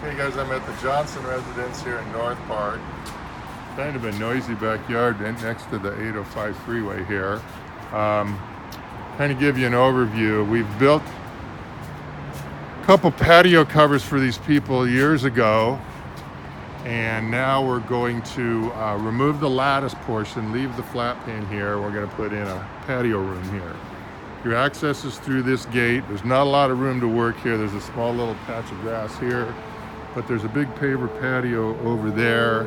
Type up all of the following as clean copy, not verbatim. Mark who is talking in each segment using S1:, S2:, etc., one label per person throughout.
S1: Okay guys, I'm at the Johnson residence here in North Park. Kind of a noisy backyard next to the 805 freeway here. Um, kind of give you an overview. We've built a couple patio covers for these people years ago, and now we're going to remove the lattice portion, leave the flat pan here. We're going to put in a patio room here. Your access is through this gate. There's not a lot of room to work here. There's a small little patch of grass here, but there's a big paver patio over there,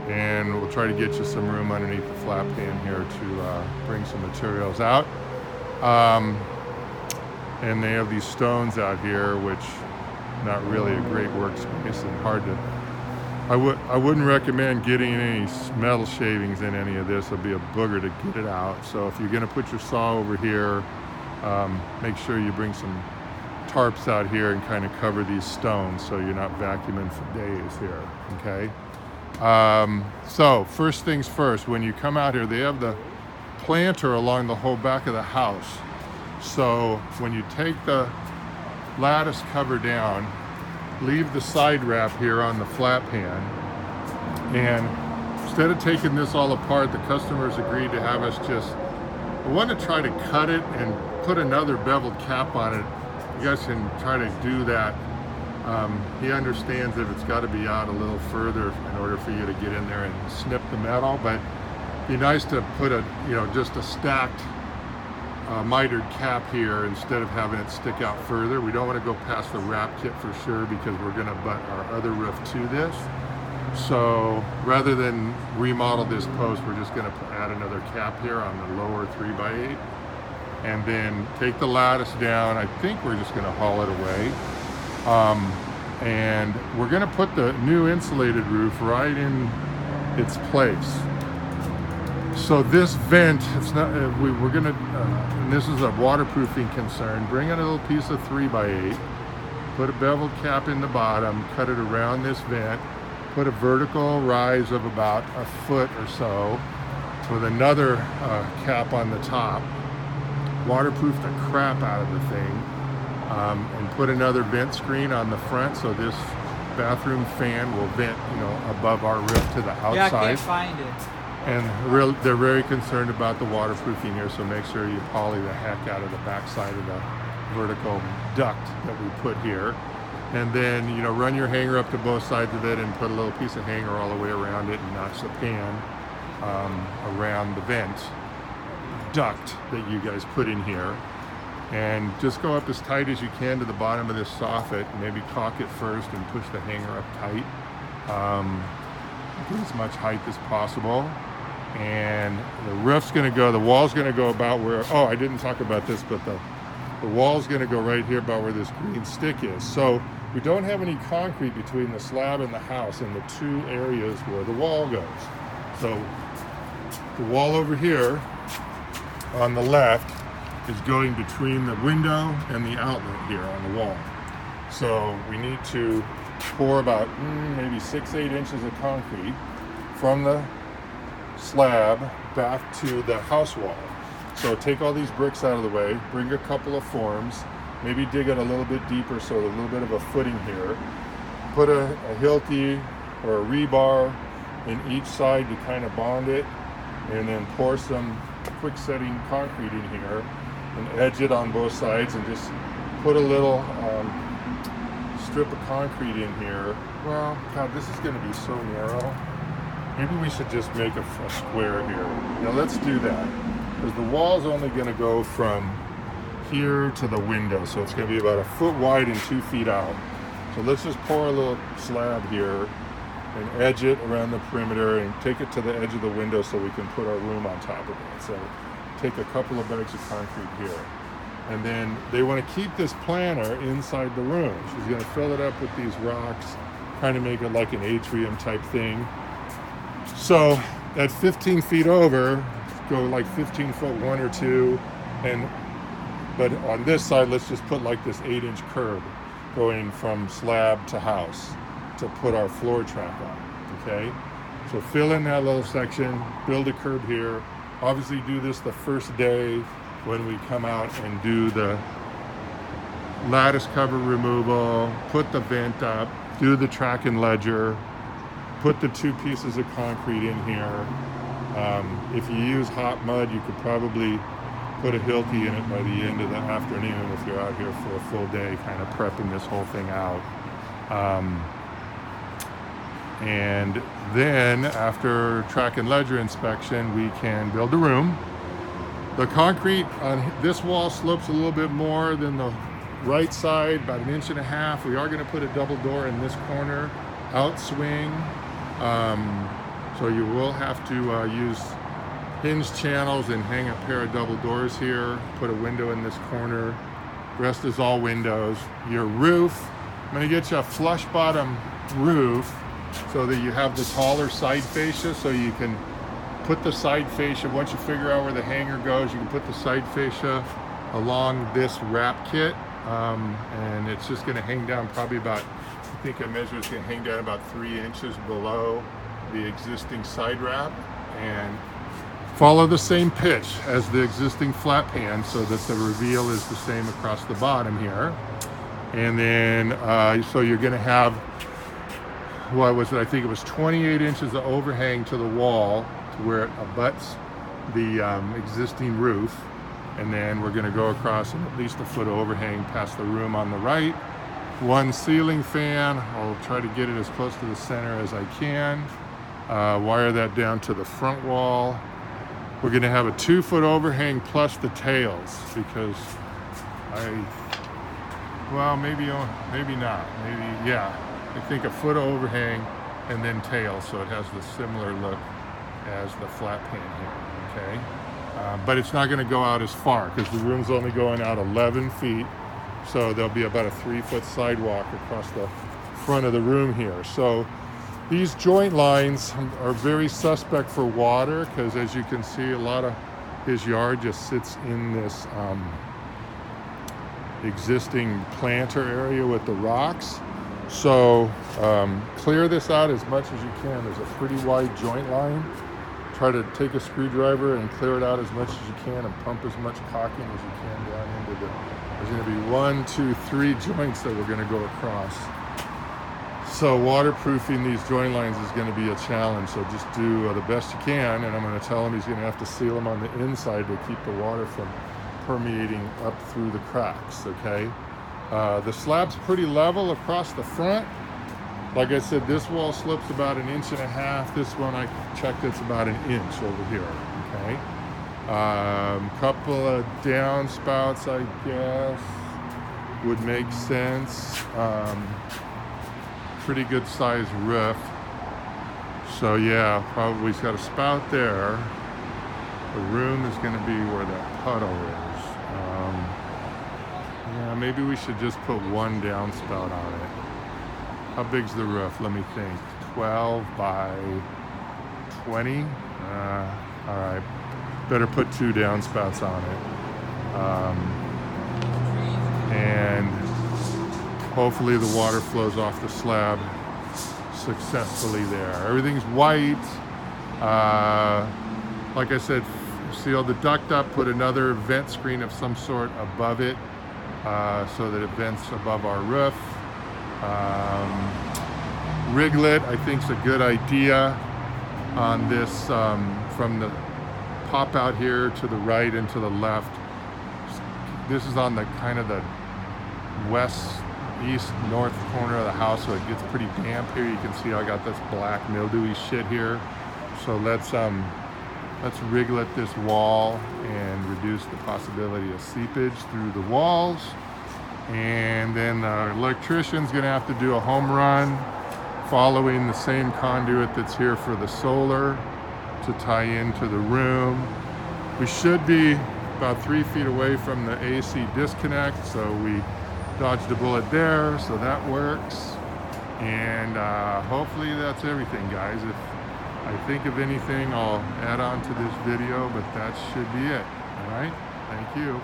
S1: and we'll try to get you some room underneath the flat pan here to bring some materials out. And they have these stones out here, which not really a great workspace and hard to. I wouldn't recommend getting any metal shavings in any of this. It'll be a booger to get it out. So if you're going to put your saw over here, make sure you bring some tarps out here and kind of cover these stones so you're not vacuuming for days here, okay? So first things first, when you come out here, they have the planter along the whole back of the house. So when you take the lattice cover down, leave the side wrap here on the flat pan, and instead of taking this all apart, the customers agreed to have us just, I want to try to cut it and put another beveled cap on it. You guys can try to do that. He understands that it's got to be out a little further in order for you to get in there and snip the metal, but it'd be nice to put a, just a stacked mitered cap here instead of having it stick out further. We don't want to go past the wrap kit for sure, because we're going to butt our other roof to this. So rather than remodel this post, we're just going to add another cap here on the lower 3x8, and then take the lattice down. I think we're just going to haul it away. And we're going to put the new insulated roof right in its place. So this vent, it's not, we're going to, and this is a waterproofing concern, bring in a little piece of 3x8, put a beveled cap in the bottom, cut it around this vent, put a vertical rise of about a foot or so with another cap on the top, waterproof the crap out of the thing, and put another vent screen on the front so this bathroom fan will vent, above our roof to the outside.
S2: Yeah, I can't find it.
S1: And they're very concerned about the waterproofing here, so make sure you poly the heck out of the backside of the vertical duct that we put here. And then, run your hanger up to both sides of it and put a little piece of hanger all the way around it and notch the pan around the vent duct that you guys put in here. And just go up as tight as you can to the bottom of this soffit, maybe caulk it first and push the hanger up tight. Get as much height as possible. And the roof's going to go, the wall's going to go about where, oh, I didn't talk about this, but the wall's going to go right here about where this green stick is. So we don't have any concrete between the slab and the house in the two areas where the wall goes. So the wall over here on the left is going between the window and the outlet here on the wall. So we need to pour about maybe 6-8 inches of concrete from the slab back to the house wall. So take all these bricks out of the way, bring a couple of forms, maybe dig it a little bit deeper so a little bit of a footing here, put a Hilti or a rebar in each side to kind of bond it, and then pour some quick setting concrete in here and edge it on both sides, and just put a little strip of concrete in here. Well, God, this is going to be so narrow. Maybe we should just make a square here. Now let's do that, because the wall's only going to go from here to the window, so it's going to be about 1 foot wide and 2 feet out. So let's just pour a little slab here and edge it around the perimeter and take it to the edge of the window so we can put our room on top of it. So take a couple of bags of concrete here. And then they want to keep this planter inside the room. She's going to fill it up with these rocks, kind of make it like an atrium type thing. So at 15 feet over, go like 15 foot 1 or 2, but on this side, let's just put like this 8-inch curb going from slab to house to put our floor trap on, okay? So fill in that little section, build a curb here. Obviously do this the first day when we come out and do the lattice cover removal, put the vent up, do the track and ledger, put the 2 pieces of concrete in here. If you use hot mud, you could probably put a Hilti in it by the end of the afternoon if you're out here for a full day kind of prepping this whole thing out. And then after track and ledger inspection, we can build a room. The concrete on this wall slopes a little bit more than the right side, about 1.5 inches. We are going to put a double door in this corner, outswing. So you will have to use hinge channels and hang a pair of double doors here, put a window in this corner. Rest is all windows. Your roof, I'm going to get you a flush bottom roof so that you have the taller side fascia, so you can put the side fascia, once you figure out where the hanger goes, you can put the side fascia along this wrap kit, and it's just going to hang down probably about, I think I measured it's going to hang down about 3 inches below the existing side wrap, and follow the same pitch as the existing flat pan so that the reveal is the same across the bottom here. And then so you're going to have, what was it, I think it was 28 inches of overhang to the wall to where it abuts the existing roof, and then we're going to go across at least a foot overhang past the room on the right. 1 ceiling fan, I'll try to get it as close to the center as I can. Wire that down to the front wall. We're going to have a 2-foot overhang plus the tails, because well, maybe not, maybe, yeah, I think a foot overhang and then tails, so it has the similar look as the flat pan here, okay? But it's not going to go out as far because the room's only going out 11 feet, so there'll be about a 3-foot sidewalk across the front of the room here. So these joint lines are very suspect for water because, as you can see, a lot of his yard just sits in this existing planter area with the rocks. So clear this out as much as you can. There's a pretty wide joint line. Try to take a screwdriver and clear it out as much as you can and pump as much caulking as you can down into the, there's going to be 1, 2, 3 joints that we're going to go across. So waterproofing these joint lines is going to be a challenge, so just do the best you can, and I'm going to tell him he's going to have to seal them on the inside to keep the water from permeating up through the cracks, okay? The slab's pretty level across the front. Like I said, this wall slopes about 1.5 inches. This one I checked, it's about 1 inch over here, okay? Couple of downspouts, I guess, would make sense. Pretty good sized roof. So yeah, probably he's got a spout there. The room is going to be where that puddle is. Yeah, maybe we should just put 1 downspout on it. How big's the roof? Let me think. 12 by 20? All right. Better put 2 downspouts on it. And hopefully the water flows off the slab successfully there. Everything's white. Like I said, seal the duct up, put another vent screen of some sort above it so that it vents above our roof. Riglet, I think, is a good idea on this from the pop out here to the right and to the left. This is on the kind of the west, east, north corner of the house, so it gets pretty damp here. You can see I got this black mildewy shit here. So let's riglet this wall and reduce the possibility of seepage through the walls. And then the electrician's gonna have to do a home run following the same conduit that's here for the solar to tie into the room. We should be about 3 feet away from the AC disconnect, so we dodged a bullet there, so that works. And hopefully that's everything, guys. If I think of anything, I'll add on to this video, but that should be it. All right, thank you.